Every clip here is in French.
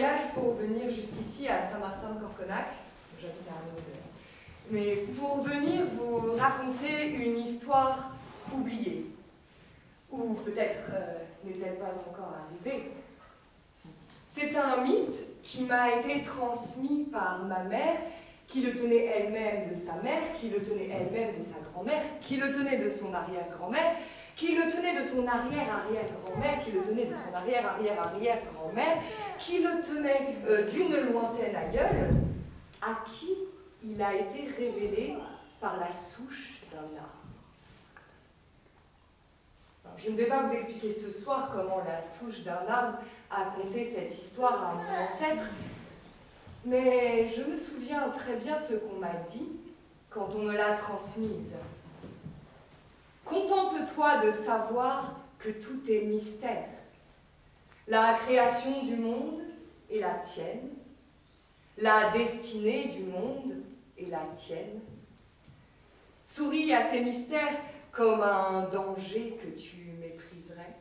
voyage pour venir jusqu'ici à Saint-Martin-de-Corconac, j'habite à Arnaud, mais pour venir vous raconter une histoire oubliée, ou peut-être n'est-elle pas encore arrivée. C'est un mythe qui m'a été transmis par ma mère, qui le tenait elle-même de sa mère, qui le tenait elle-même de sa grand-mère, qui le tenait de son arrière-grand-mère, qui le tenait de son arrière-arrière-grand-mère, qui le tenait de son arrière-arrière-arrière-grand-mère, qui le tenait d'une lointaine aïeule, à qui il a été révélé par la souche d'un arbre. Alors, je ne vais pas vous expliquer ce soir comment la souche d'un arbre a conté cette histoire à mon ancêtre, mais je me souviens très bien ce qu'on m'a dit quand on me l'a transmise. Contente-toi de savoir que tout est mystère. La création du monde est la tienne, la destinée du monde est la tienne. Souris à ces mystères comme un danger que tu mépriserais.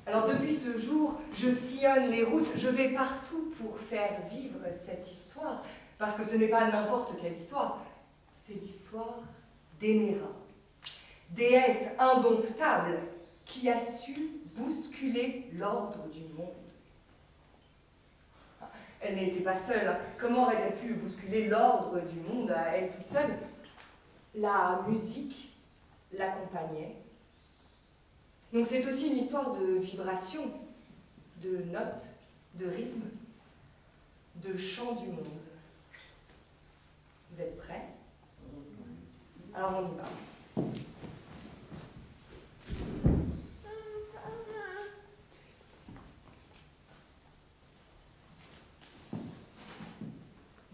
Alors depuis ce jour, je sillonne les routes, je vais partout pour faire vivre cette histoire, parce que ce n'est pas n'importe quelle histoire, c'est l'histoire d'Héméra, déesse indomptable qui a su bousculer l'ordre du monde. Elle n'était pas seule, hein. Comment aurait-elle pu bousculer l'ordre du monde à elle toute seule? La musique l'accompagnait. Donc c'est aussi une histoire de vibration, de notes, de rythme, de chant du monde. Vous êtes prêts? Alors on y va.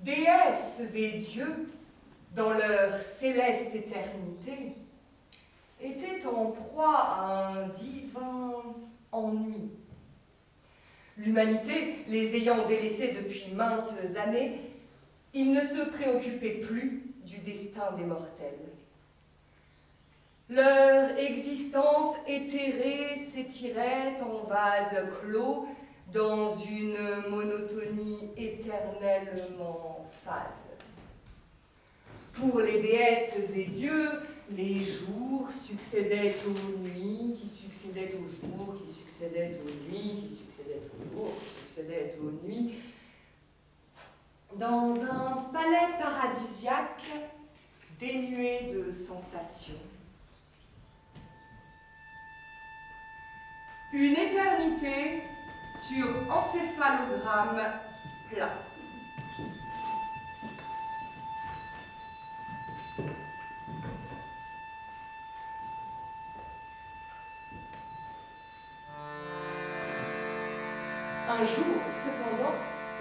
Déesses et dieux, dans leur céleste éternité, étaient en proie à un divin ennui. L'humanité les ayant délaissés depuis maintes années, ils ne se préoccupaient plus du destin des mortels. Leur existence éthérée s'étirait en vase clos dans une monotonie éternellement fade. Pour les déesses et dieux, les jours succédaient aux nuits, qui succédaient aux jours, qui succédaient aux nuits, qui succédaient aux jours, qui succédaient aux nuits. Dans un palais paradisiaque, dénué de sensations. Une éternité sur encéphalogramme plat. Un jour, cependant,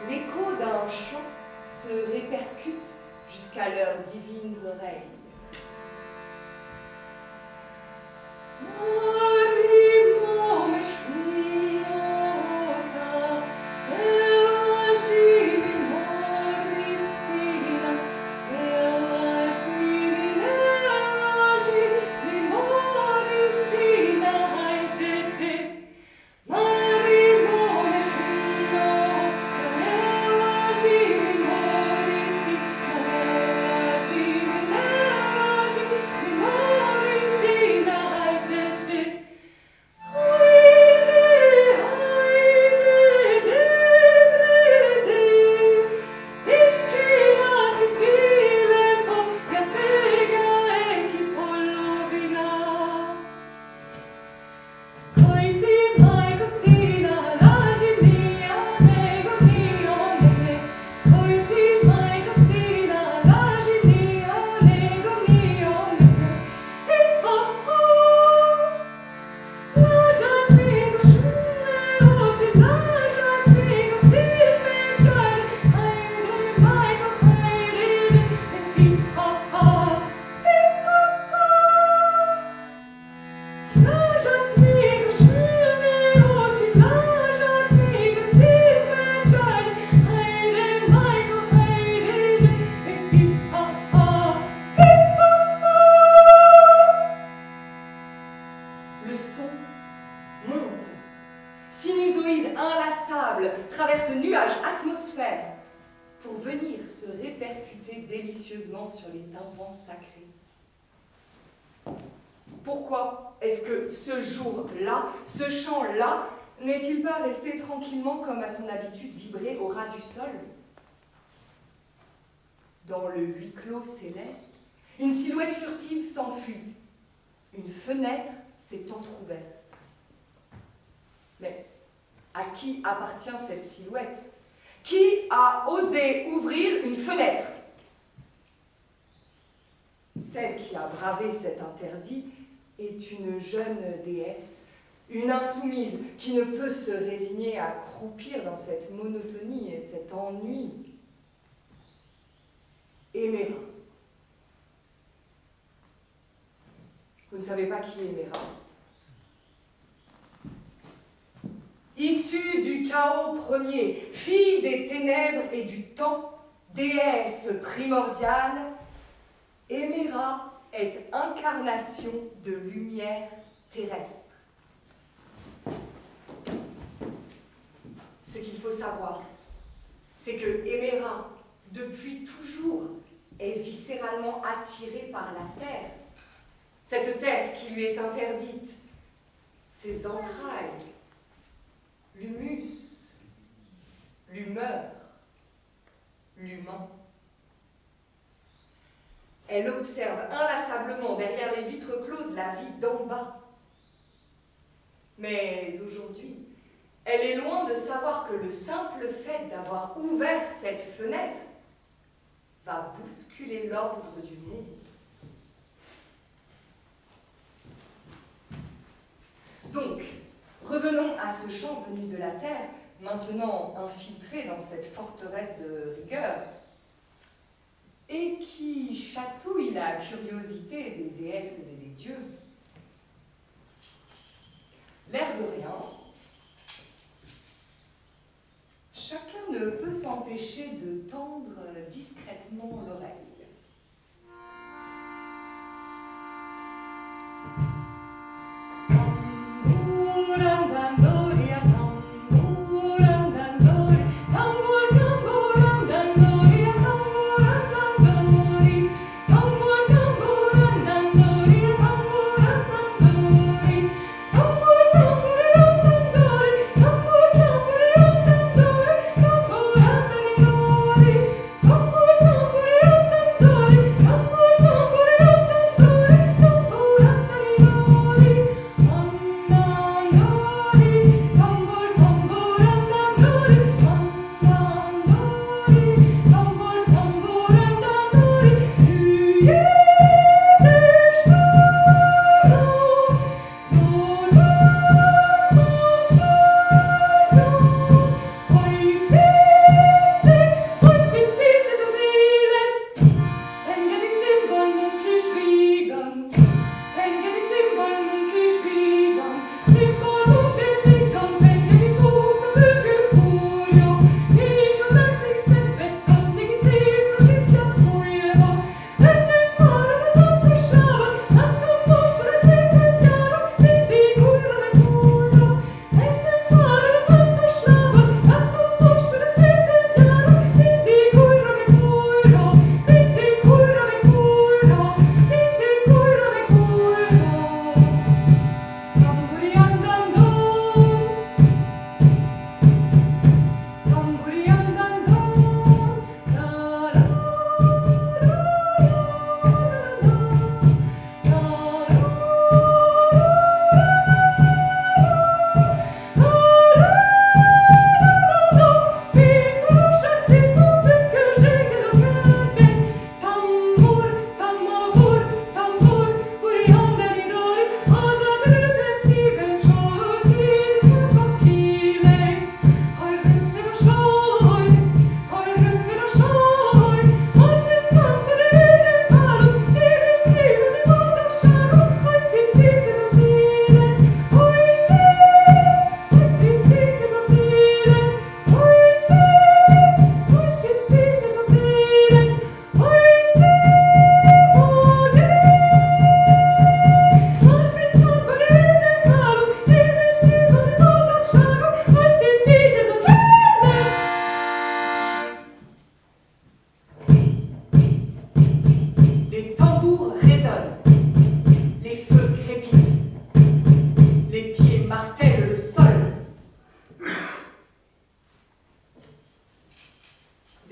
l'écho d'un chant se répercute jusqu'à leurs divines oreilles. sable, traverse nuages, atmosphères, pour venir se répercuter délicieusement sur les tympans sacrés. Pourquoi est-ce que ce jour-là, ce chant-là, n'est-il pas resté tranquillement comme à son habitude vibrer au ras du sol? Dans le huis clos céleste, une silhouette furtive s'enfuit. Une fenêtre s'est entr'ouverte. Mais à qui appartient cette silhouette? Qui a osé ouvrir une fenêtre? Celle qui a bravé cet interdit est une jeune déesse, une insoumise qui ne peut se résigner à croupir dans cette monotonie et cet ennui. Héméra. Vous ne savez pas qui est Héméra? Issue du chaos premier, fille des ténèbres et du temps, déesse primordiale, Héméra est incarnation de lumière terrestre. Ce qu'il faut savoir, c'est que Héméra, depuis toujours, est viscéralement attirée par la terre. Cette terre qui lui est interdite, ses entrailles, l'humus, l'humeur, l'humain. Elle observe inlassablement derrière les vitres closes la vie d'en bas. Mais aujourd'hui, elle est loin de savoir que le simple fait d'avoir ouvert cette fenêtre va bousculer l'ordre du monde. Donc, revenons à ce chant venu de la terre, maintenant infiltré dans cette forteresse de rigueur, et qui chatouille la curiosité des déesses et des dieux. L'air de rien, chacun ne peut s'empêcher de tendre discrètement l'oreille.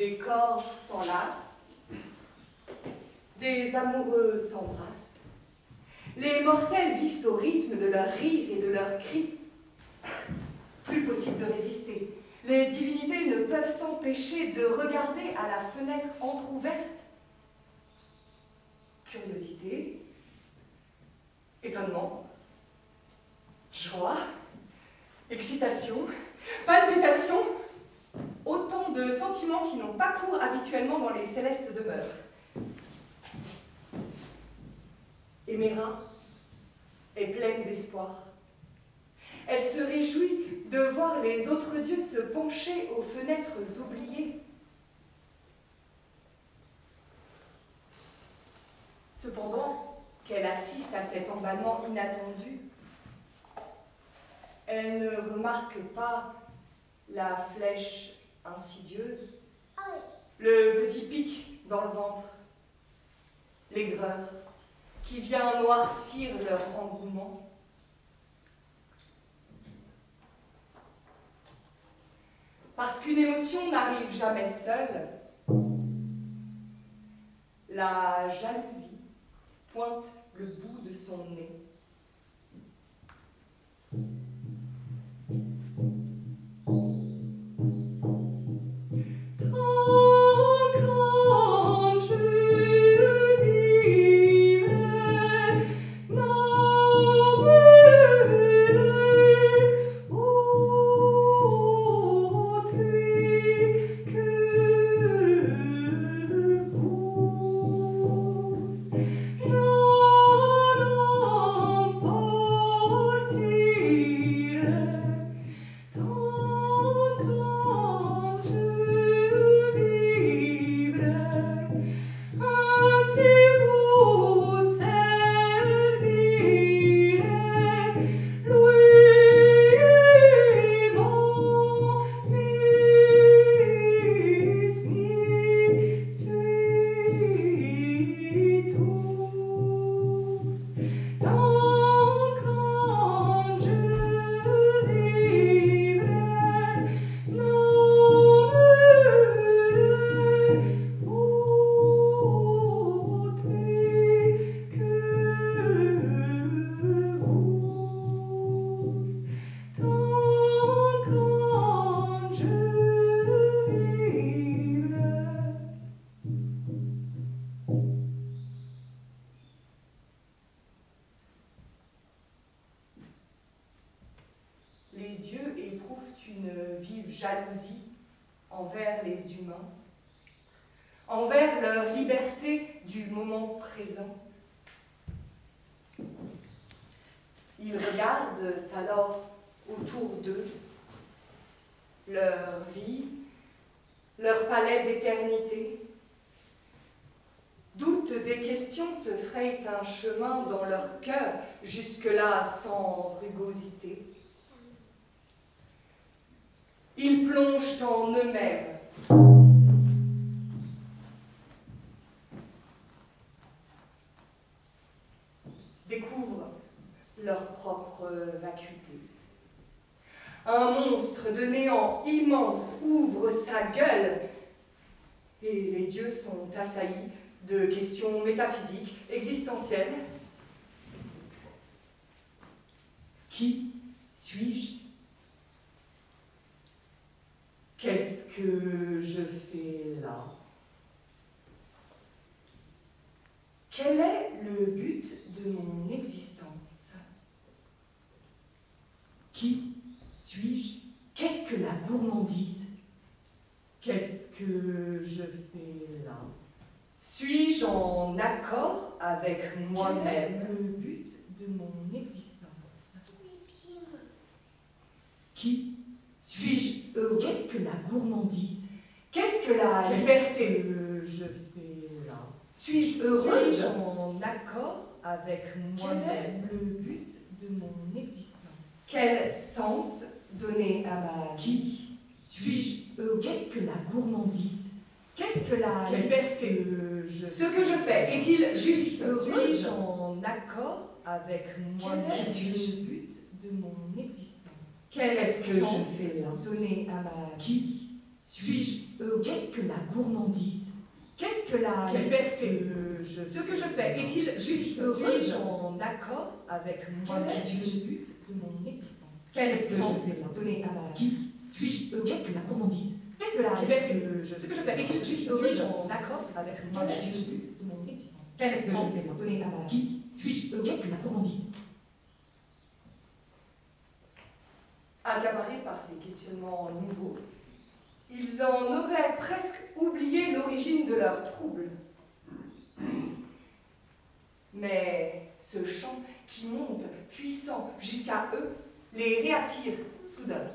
Des corps s'enlacent, des amoureux s'embrassent. Les mortels vivent au rythme de leurs rires et de leurs cris. Plus possible de résister. Les divinités ne peuvent s'empêcher de regarder à la fenêtre entr'ouverte. Curiosité, étonnement, joie, excitation, palpitation, autant de sentiments qui n'ont pas cours habituellement dans les célestes demeures. Héméra est pleine d'espoir. Elle se réjouit de voir les autres dieux se pencher aux fenêtres oubliées. Cependant qu'elle assiste à cet emballement inattendu, elle ne remarque pas la flèche insidieuse, le petit pic dans le ventre, l'aigreur qui vient noircir leur engouement. Parce qu'une émotion n'arrive jamais seule, la jalousie pointe le bout de son nez. Jalousie envers les humains, envers leur liberté du moment présent. Ils regardent alors autour d'eux leur vie, leur palais d'éternité. Doutes et questions se frayent un chemin dans leur cœur, jusque-là sans rugosité. Ils plongent en eux-mêmes. Découvrent leur propre vacuité. Un monstre de néant immense ouvre sa gueule et les dieux sont assaillis de questions métaphysiques, existentielles. Qui suis-je? Qu'est-ce que je fais là? Quel est le but de mon existence? Qui suis-je? Qu'est-ce que la gourmandise? Qu'est-ce que je fais là? Suis-je en accord avec moi-même? Le but de mon existence? Qui suis-je heureux? Qu'est-ce que la gourmandise? Qu'est-ce que la liberté? Que je fais là? Suis-je heureuse? Suis-je en accord avec moi-même? Le but de mon existence? Quel sens donner à ma vie? Suis-je heureux? Qu'est-ce que la gourmandise? Qu'est-ce que la liberté? Ce que je fais, est-il juste? Suis-je en accord avec moi-même? Quel est le but de mon existence? Qu'est-ce que je fais là? Donner à ma vie? Suis-je heureux? Qu'est-ce que la gourmandise? Qu'est-ce que la liberté? Ce que je fais est-il juste? Suis-je en accord avec moi? Quel est le but de mon existence? Quel Qu'est-ce que sens je vais donner à ma... Qui suis-je heureux? Qu'est-ce que la gourmandise? Qu'est-ce que la liberté? Ce que je fais est-il juste? Suis-je en accord avec moi? Quel est le but de mon existence? Quel Qu'est-ce que sens je vais donner à ma... Qui suis-je heureux? Qu'est-ce que la gourmandise? Accaparés par ces questionnements nouveaux, ils en auraient presque oublié l'origine de leurs troubles. Mais ce chant qui monte, puissant, jusqu'à eux, les réattire soudain.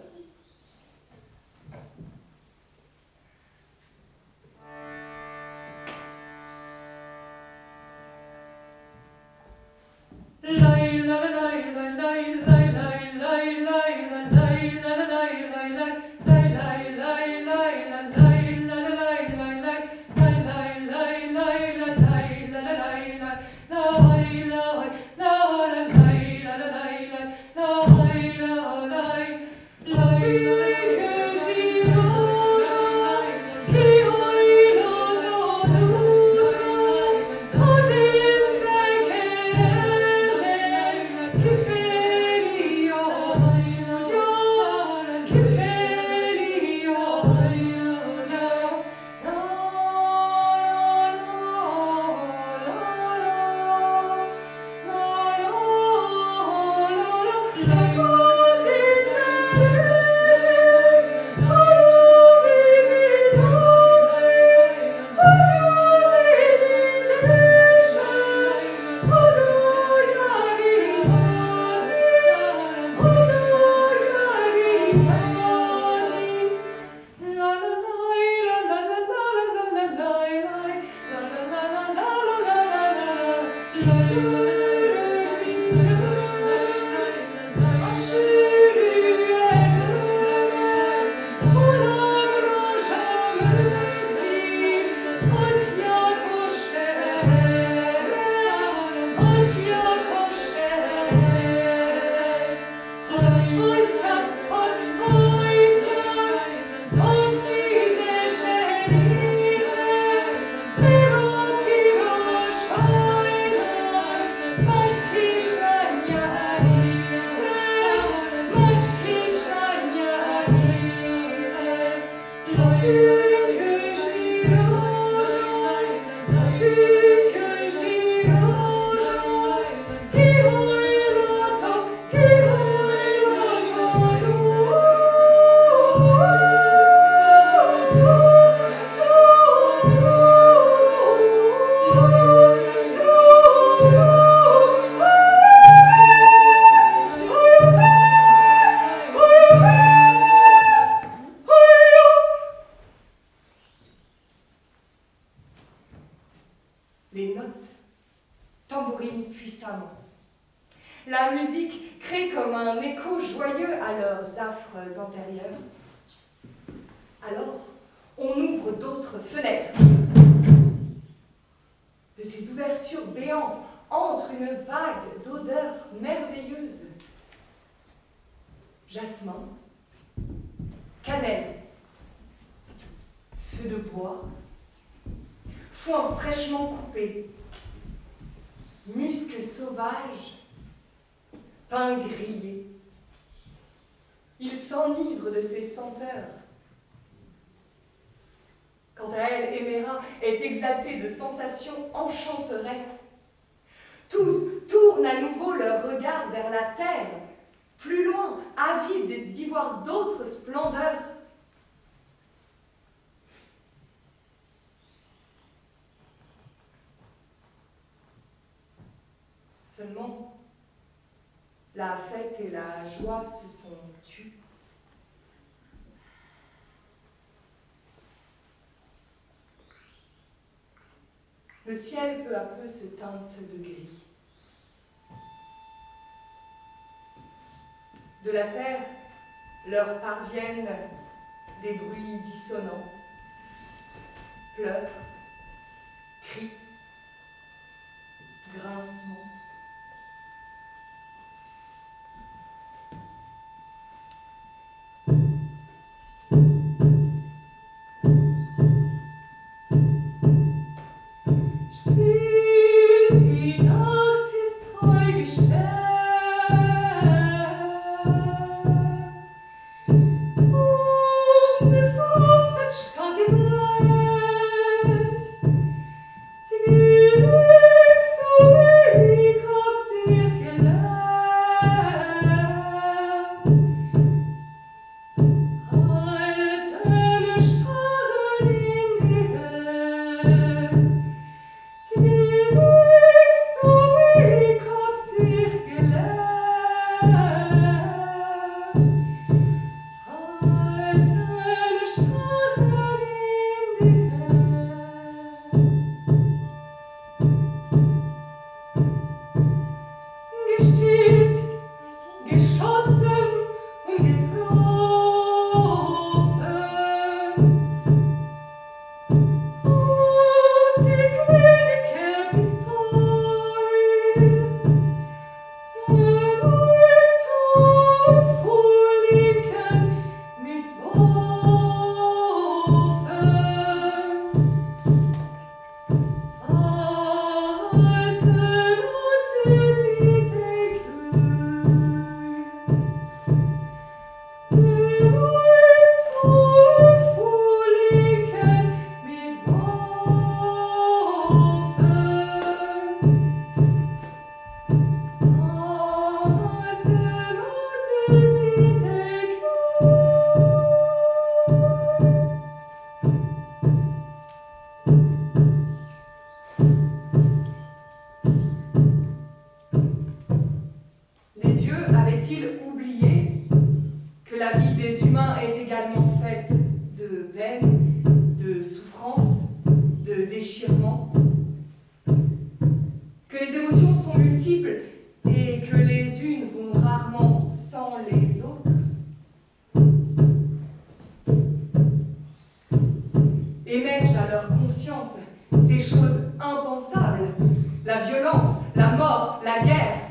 Les notes tambourinent puissamment. La musique crée comme un écho joyeux à leurs affres antérieures. Alors, on ouvre d'autres fenêtres. De ces ouvertures béantes entre une vague d'odeurs merveilleuses. Jasmin, cannelle, feu de bois, foin fraîchement coupé, musc sauvage, pain grillé. Il s'enivre de ces senteurs. Quant à elle, Éméra est exaltée de sensations enchanteresses. Tous tournent à nouveau leur regard vers la terre, plus loin, avides d'y voir d'autres splendeurs. Seulement, la fête et la joie se sont tues. Le ciel peu à peu se teinte de gris. De la terre leur parviennent des bruits dissonants, pleurs, cris, grincements. émergent à leur conscience ces choses impensables, la violence, la mort, la guerre.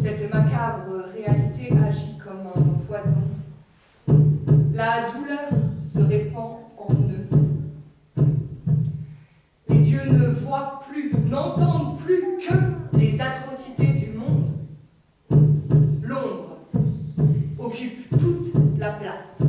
Cette macabre réalité agit comme un poison. La douleur se répand en eux. Les dieux ne voient plus, n'entendent plus que les atrocités du monde. L'ombre occupe toute la place.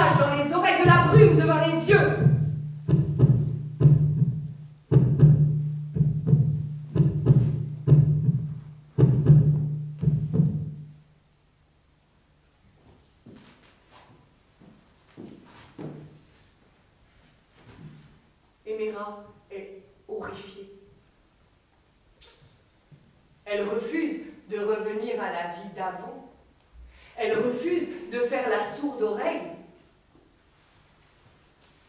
visage, dans les oreilles, de la brume devant les yeux. Emera est horrifiée. Elle refuse de revenir à la vie d'avant. Elle refuse de faire la sourde oreille.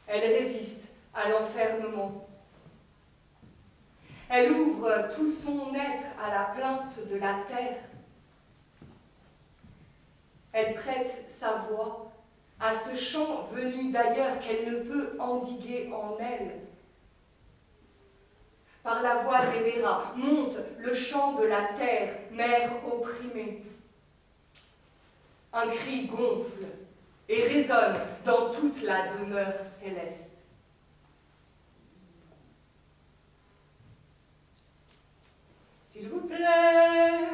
Elle résiste à l'enfermement. Elle ouvre tout son être à la plainte de la terre. Elle prête sa voix à ce chant venu d'ailleurs qu'elle ne peut endiguer en elle. Par la voix d'Emera monte le chant de la terre, mère opprimée. Un cri gonfle et résonne dans toute la demeure céleste. S'il vous plaît,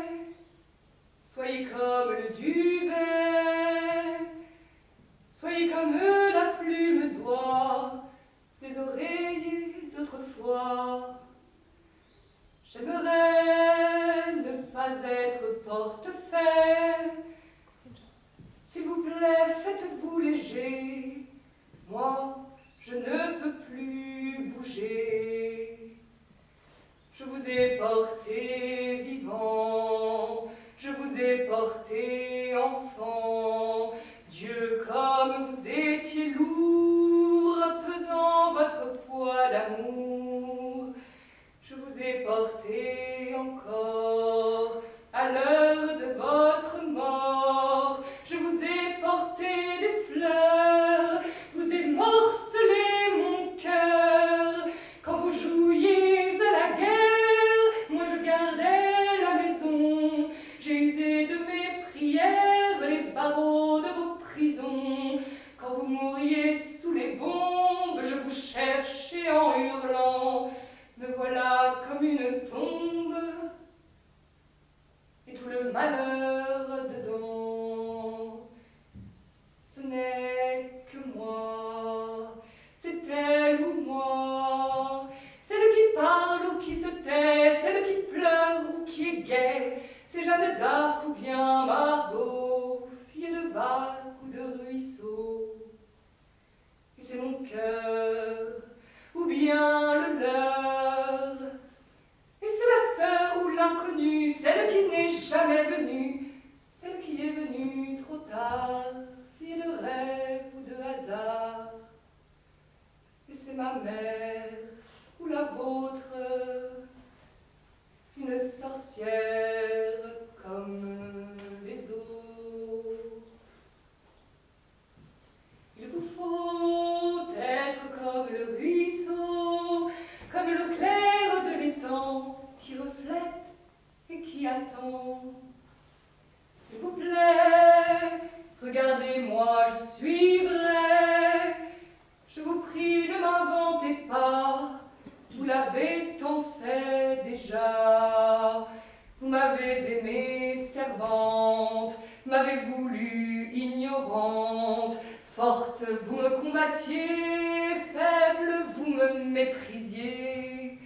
soyez comme le duvet, soyez comme la plume d'oie des oreillers d'autrefois. J'aimerais ne pas être portefaix. S'il vous plaît, faites-vous léger. Moi, je ne peux plus bouger. Je vous ai porté vivant, je vous ai porté enfant. Dieu, comme vous étiez lourd, pesant votre poids d'amour. Je vous ai porté encore à l'heure de votre mort. Je vous ai porté des fleurs, vous émorcelez mon cœur. Quand vous jouiez à la guerre, moi je gardais la maison. J'ai usé de mes prières les barreaux de vos prisons. Quand vous mouriez sous les bombes, je vous cherchais en hurlant. Me voilà comme une tombe, et tout le malheur dedans. Ce n'est que moi, c'est elle ou moi, celle qui parle ou qui se tait, celle qui pleure ou qui est gaie, c'est Jeanne d'Arc ou bien Margot, fille de vague ou de ruisseau. Et c'est mon cœur, ou bien le leur, et c'est la sœur ou l'inconnue, celle qui n'est jamais venue, celle qui est venue trop tard, fille de rêve ou de hasard. Et c'est ma mère ou la vôtre, une sorcière comme les autres. Il vous faut être comme le ruisseau, comme l'eau claire de l'étang qui reflète et qui attend. S'il vous plaît, regardez-moi, je suis vrai. Je vous prie, ne m'inventez pas, vous l'avez tant fait déjà. Vous m'avez aimée servante, m'avez voulu ignorante. Forte, vous me combattiez, faible, vous me méprisiez.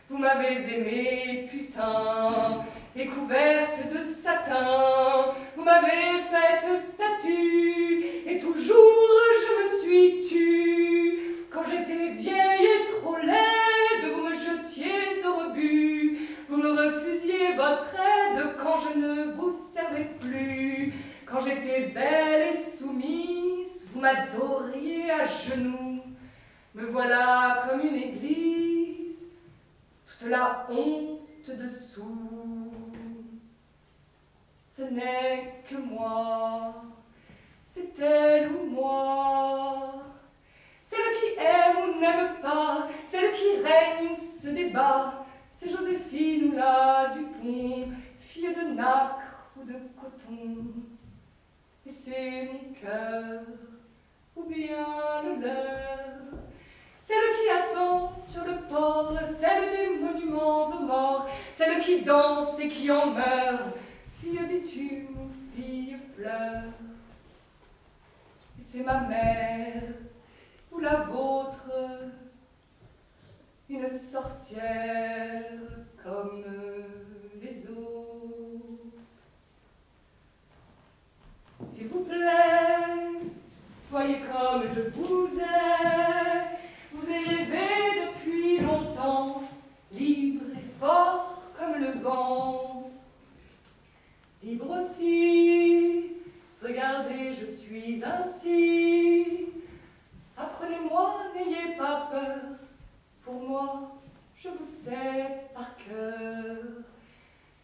Vous m'avez aimée, putain, et couverte de satin. Vous m'avez faite statue, et toujours je me suis tue. Quand j'étais vieille et trop laide, vous me jetiez au rebut. Vous me refusiez votre aide quand je ne vous servais plus. Quand j'étais belle et soumise, vous m'adoriez à genoux. Me voilà comme une église, toute la honte dessous. Ce n'est que moi, c'est elle ou moi, celle qui aime ou n'aime pas, celle qui règne ou se débat. C'est Joséphine ou la Dupont, fille de nacre ou de coton. Et c'est mon cœur, ou bien le leur, celle qui attend sur le port, celle des monuments aux morts, celle qui danse et qui en meurt, fille bitume ou fille fleur. Et c'est ma mère ou la vôtre, une sorcière comme les autres. S'il vous plaît, soyez comme je vous ai. Vous ayez rêvé depuis longtemps, libre et fort comme le vent. Libre aussi, regardez, je suis ainsi. Apprenez-moi, n'ayez pas peur. Pour moi, je vous sais par cœur.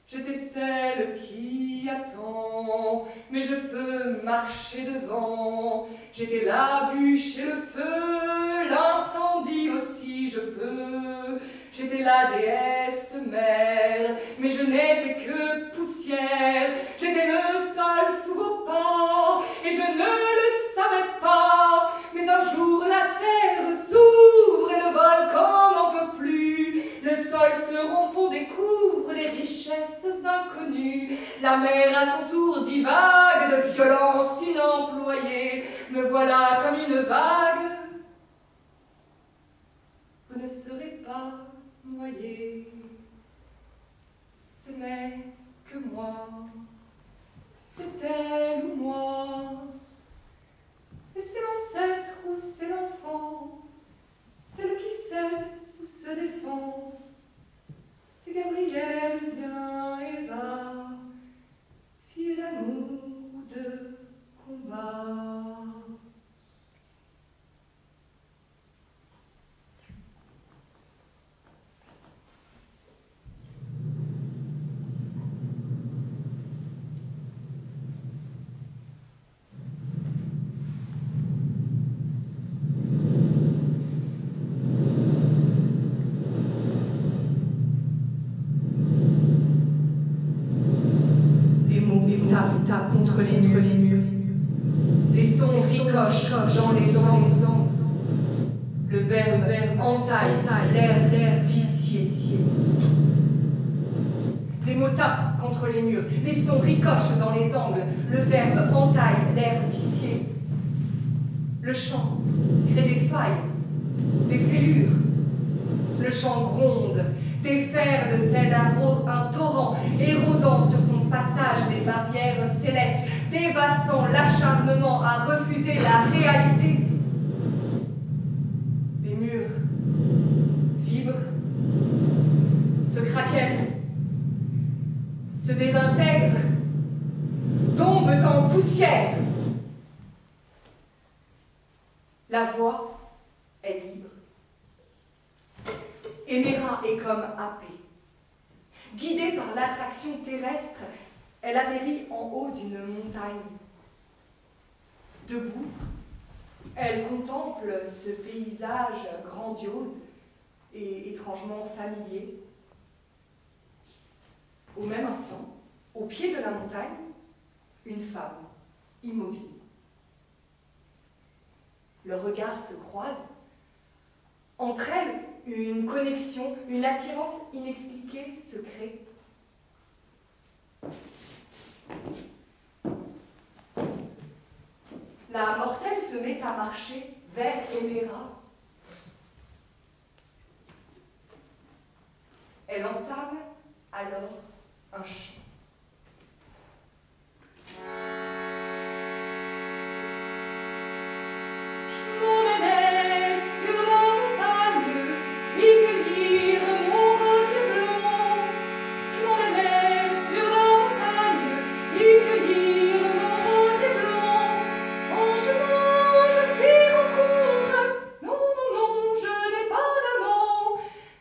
J'étais celle qui attend, mais je peux marcher devant. J'étais la bûche et le feu, l'incendie aussi je peux. J'étais la déesse mère, mais je n'étais que poussière. J'étais le sol sous vos pas, et je ne le savais pas. Mais un jour la terre s'ouvre et le volcan n'en peut plus. Le sol se rompt, on découvre des richesses inconnues. La mer à son tour divague de violence inemployée. Me voilà comme une vague. Vous ne serez pas noyé. Ce n'est que moi. C'est elle ou moi. Et c'est l'ancêtre ou c'est l'enfant. Celle qui sait ou se défend. C'est Gabrielle, bien Eva, fille d'amour ou de combat. Tape contre les murs. Les sons ricochent dans les angles. Le verbe entaille l'air vicié. Les mots tapent contre les murs. Les sons ricochent dans les angles. Le verbe entaille l'air vicié. Le chant crée des failles, des fêlures. Le chant gronde, déferle tel un torrent, érodant sur son passage des barrières célestes, dévastant l'acharnement à refuser la réalité. Les murs vibrent, se craquellent, se désintègrent, tombent en poussière. La voix est libre. Éméra est comme happée. Guidée par l'attraction terrestre, elle atterrit en haut d'une montagne. Debout, elle contemple ce paysage grandiose et étrangement familier. Au même instant, au pied de la montagne, une femme immobile. Leurs regards se croisent. Entre elles, une connexion, une attirance inexpliquée se crée. La mortelle se met à marcher vers Éméra. Elle entame alors un chant.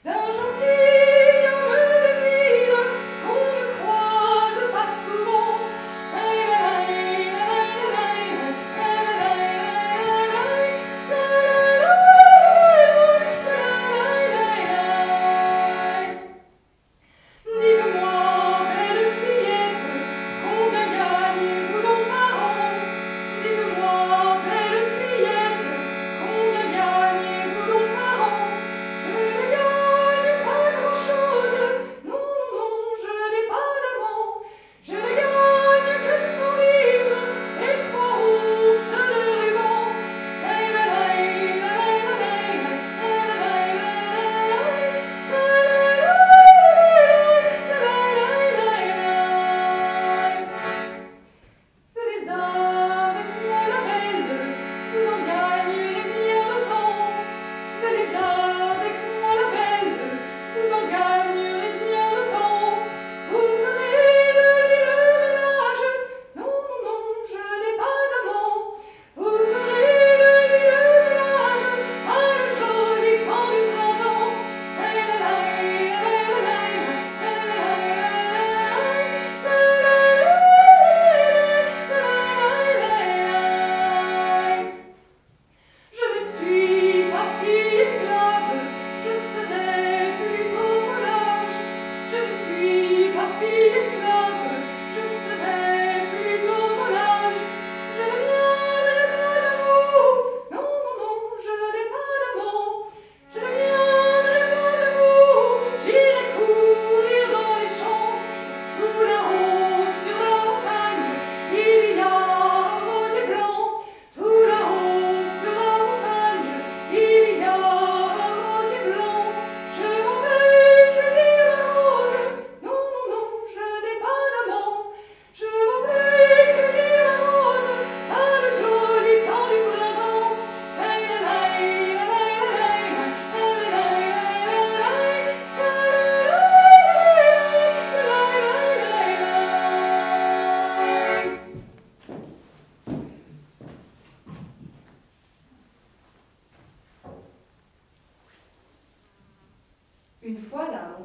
D'un gentil homme de ville qu'on ne croise pas souvent.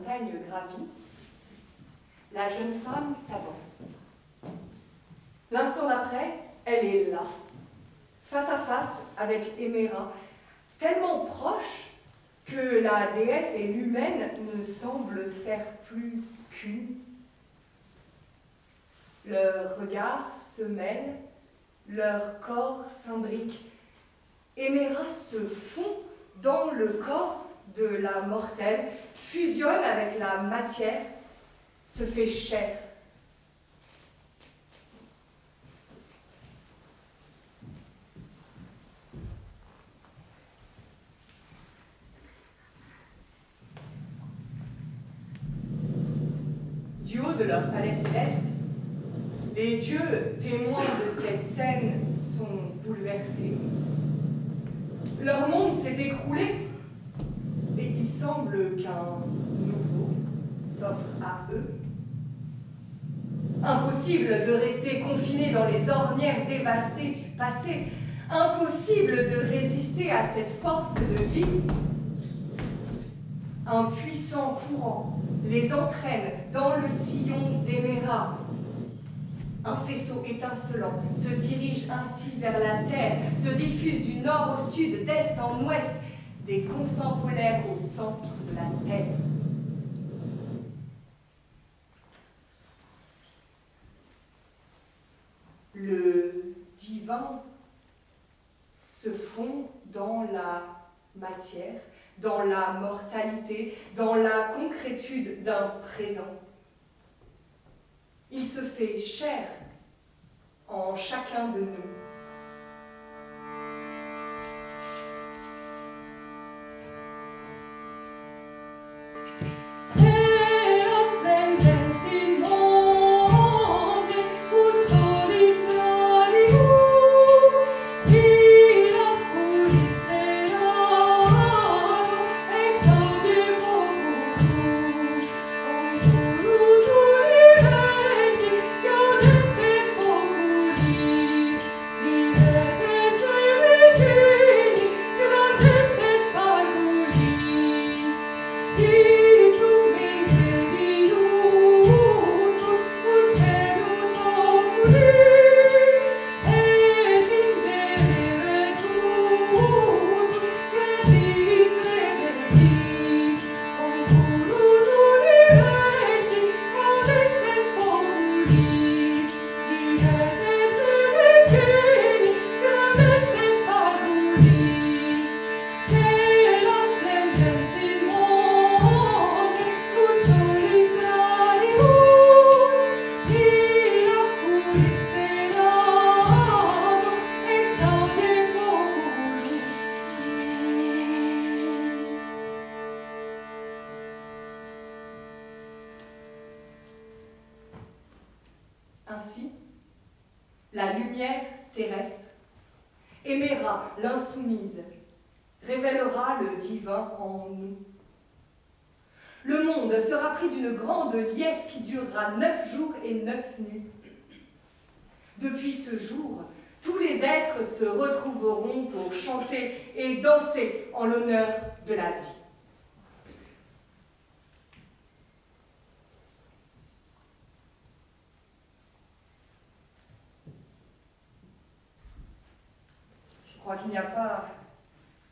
montagne gravie, la jeune femme s'avance. L'instant d'après, elle est là, face à face avec Héméra, tellement proche que la déesse et l'humaine ne semblent faire plus qu'une. Leurs regards se mêlent, leurs corps s'imbriquent. Héméra se fond dans le corps de la mortelle, fusionne avec la matière, se fait chair. Du haut de leur palais céleste, les dieux témoins de cette scène sont bouleversés. Leur monde s'est écroulé et il semble qu'un nouveau s'offre à eux. Impossible de rester confiné dans les ornières dévastées du passé, impossible de résister à cette force de vie. Un puissant courant les entraîne dans le sillon d'Héméra. Un faisceau étincelant se dirige ainsi vers la Terre, se diffuse du nord au sud, d'est en ouest, des confins polaires au centre de la Terre. Le divin se fond dans la matière, dans la mortalité, dans la concrétude d'un présent. Il se fait chair en chacun de nous. Ainsi, la lumière terrestre, Héméra, l'insoumise, révélera le divin en nous. Le monde sera pris d'une grande liesse qui durera 9 jours et 9 nuits. Depuis ce jour, tous les êtres se retrouveront pour chanter et danser en l'honneur de la vie. Je crois qu'il n'y a pas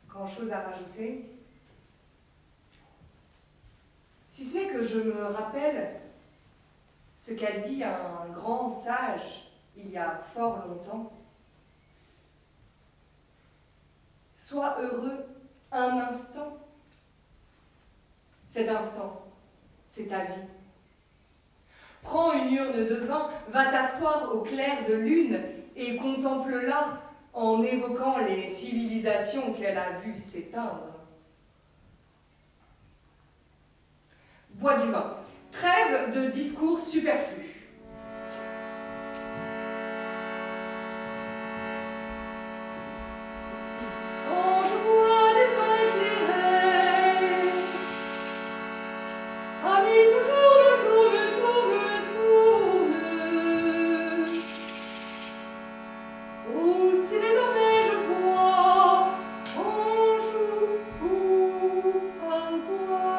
grand-chose à rajouter. Si ce n'est que je me rappelle ce qu'a dit un grand sage il y a fort longtemps. Sois heureux un instant. Cet instant, c'est ta vie. Prends une urne de vin, va t'asseoir au clair de lune et contemple-la en évoquant les civilisations qu'elle a vues s'éteindre. Bois du vin. Trêve de discours superflus. Quand je bois des vins éclairés, amis tout tourne, aussi désormais je bois, on joue ou à boire.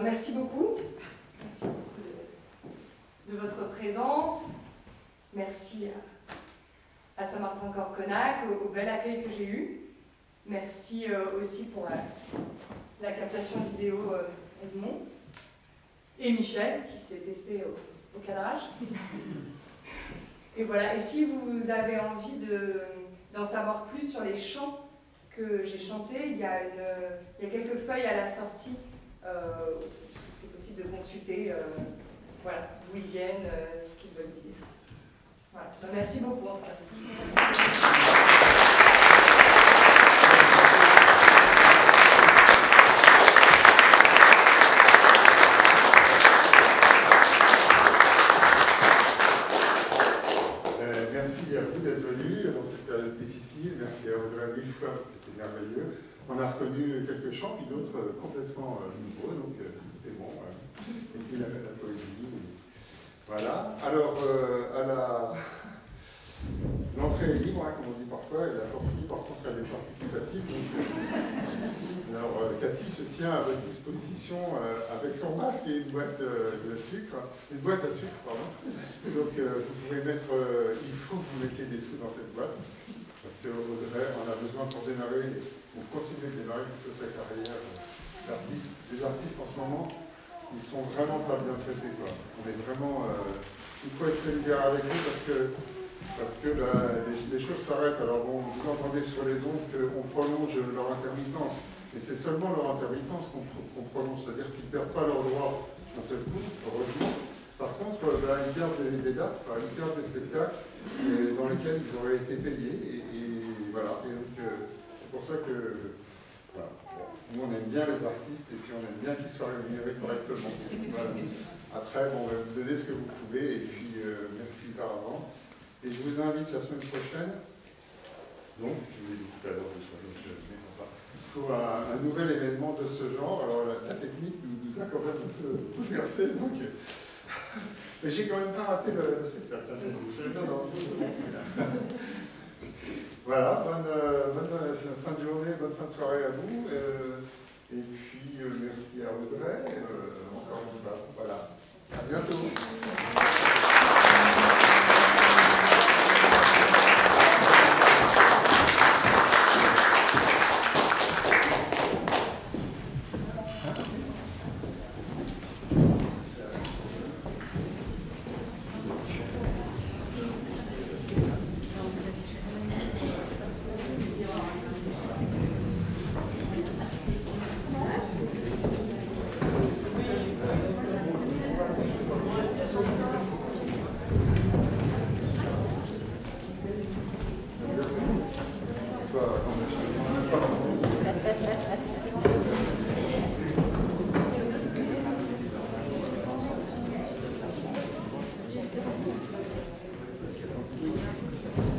Merci beaucoup. Merci beaucoup de votre présence. Merci à Saint-Martin-Corconac, au bel accueil que j'ai eu. Merci aussi pour la captation vidéo Edmond. Et Michel, qui s'est testé au cadrage. Et voilà, et si vous avez envie d'en savoir plus sur les chants que j'ai chantés, il y a quelques feuilles à la sortie. C'est possible de consulter voilà, d'où ils viennent, ce qu'ils veulent dire. Voilà. Donc, merci beaucoup en tout cas. Merci à vous d'être venus dans cette période difficile. Merci à Audrey mille fois, c'était merveilleux. On a reconnu quelques chants, puis d'autres complètement nouveaux, donc c'était bon. Et puis la poésie. Voilà. Alors, l'entrée est libre, hein, comme on dit parfois, et la sortie, par contre, elle est participative. Alors, Cathy se tient à votre disposition avec son masque et une boîte de sucre, une boîte à sucre, pardon. Et donc, vous pouvez mettre, il faut que vous mettiez des sous dans cette boîte, parce qu'Audrey en a besoin pour démarrer, pour continuer de démarrer toute sa carrière d'artiste. Les artistes en ce moment, ils sont vraiment pas bien traités, quoi. On est vraiment, il faut être solidaire avec eux parce que les choses s'arrêtent. Alors bon, vous entendez sur les ondes qu'on prolonge leur intermittence, mais c'est seulement leur intermittence qu'on prolonge, c'est-à-dire qu'ils ne perdent pas leurs droits d'un seul coup, heureusement. Par contre, ils perdent des dates, ils perdent des spectacles dans lesquels ils auraient été payés, et voilà. Et donc, c'est pour ça que voilà. Bon, nous, on aime bien les artistes et puis on aime bien qu'ils soient rémunérés correctement. Voilà. Après, bon, on va vous donner ce que vous pouvez et puis merci par avance. Et je vous invite la semaine prochaine, donc, je vous l'ai dit tout à l'heure, pour un nouvel événement de ce genre. Alors, la technique nous a quand même un peu bouleversé, donc. Mais j'ai quand même pas raté le spectacle. Voilà, bonne fin de journée, bonne fin de soirée à vous. Et puis, merci à Audrey. Encore une fois, voilà. À bientôt. Merci.